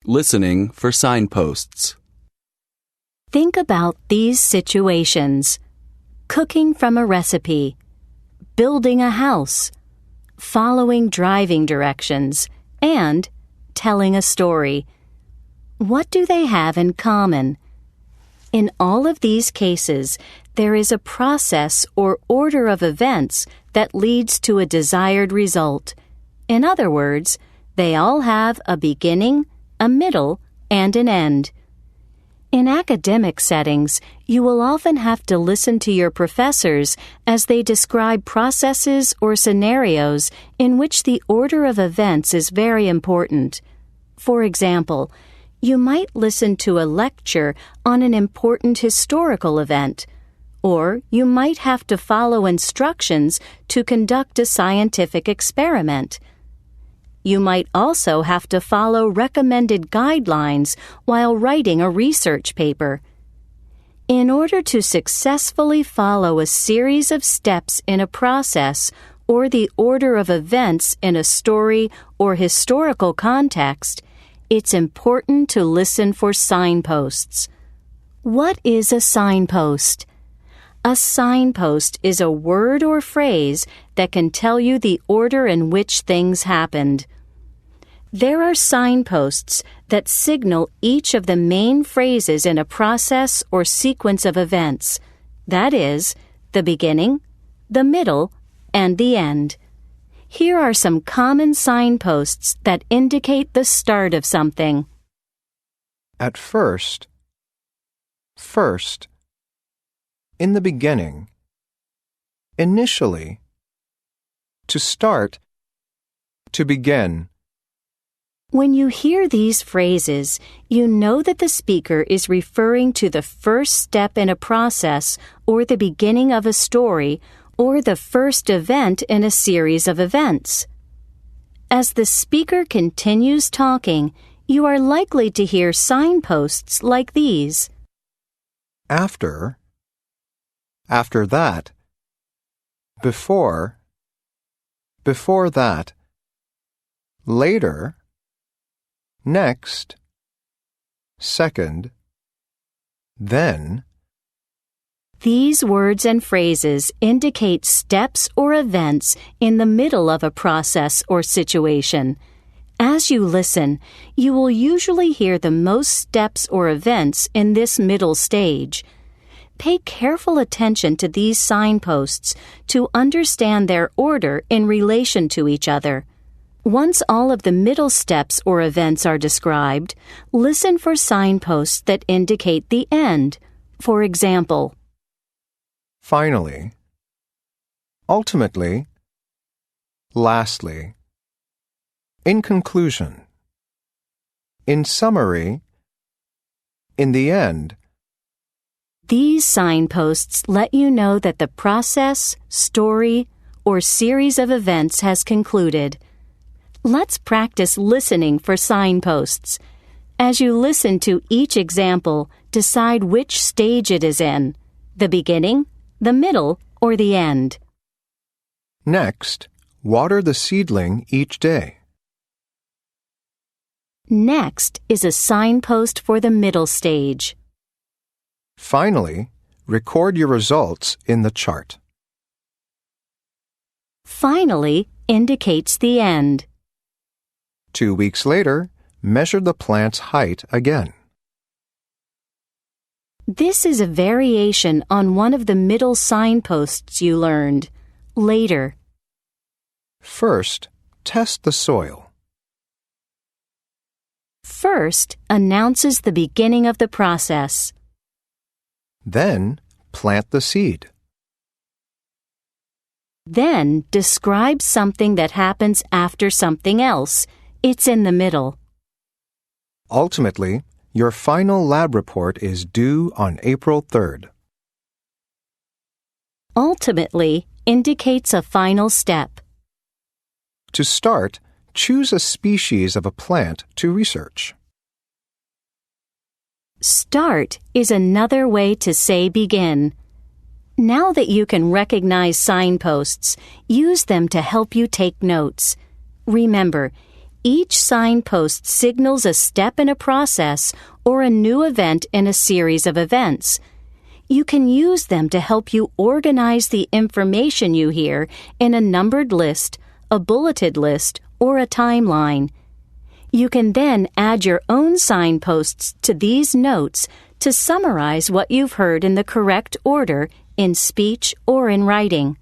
Listening for signposts. Think about these situations: cooking from a recipe, building a house, following driving directions, and telling a story. What do they have in common? In all of these cases, there is a process or order of events that leads to a desired result. In other words, they all have a beginning, a middle, and an end. In academic settings, you will often have to listen to your professors as they describe processes or scenarios in which the order of events is very important. For example, you might listen to a lecture on an important historical event, or you might have to follow instructions to conduct a scientific experiment. You might also have to follow recommended guidelines while writing a research paper. In order to successfully follow a series of steps in a process or the order of events in a story or historical context, it's important to listen for signposts. What is a signpost? A signpost is a word or phrase that can tell you the order in which things happened. There are signposts that signal each of the main phrases in a process or sequence of events. That is, the beginning, the middle, and the end. Here are some common signposts that indicate the start of something. At first, in the beginning, initially, to start, to begin. When you hear these phrases, you know that the speaker is referring to the first step in a process or the beginning of a story or the first event in a series of events. As the speaker continues talking, you are likely to hear signposts like these. After that, before that, later, next, second, then. These words and phrases indicate steps or events in the middle of a process or situation. As you listen, you will usually hear the most steps or events in this middle stage. Pay careful attention to these signposts to understand their order in relation to each other. Once all of the middle steps or events are described, listen for signposts that indicate the end. For example, finally, ultimately, lastly, in conclusion, in summary, in the end. These signposts let you know that the process, story, or series of events has concluded. Let's practice listening for signposts. As you listen to each example, decide which stage it is in: the beginning, the middle, or the end. Next, water the seedling each day. Next is a signpost for the middle stage. Finally, record your results in the chart. Finally indicates the end. 2 weeks later, measure the plant's height again. This is a variation on one of the middle signposts you learned. Later. First, test the soil. First announces the beginning of the process. Then, plant the seed. Then describe something that happens after something else. It's in the middle. Ultimately, your final lab report is due on April 3rd. Ultimately indicates a final step. To start, choose a species of a plant to research. Start is another way to say begin. Now that you can recognize signposts, use them to help you take notes. Remember, Each signpost signals a step in a process or a new event in a series of events. You can use them to help you organize the information you hear in a numbered list, a bulleted list, or a timeline. You can then add your own signposts to these notes to summarize what you've heard in the correct order in speech or in writing.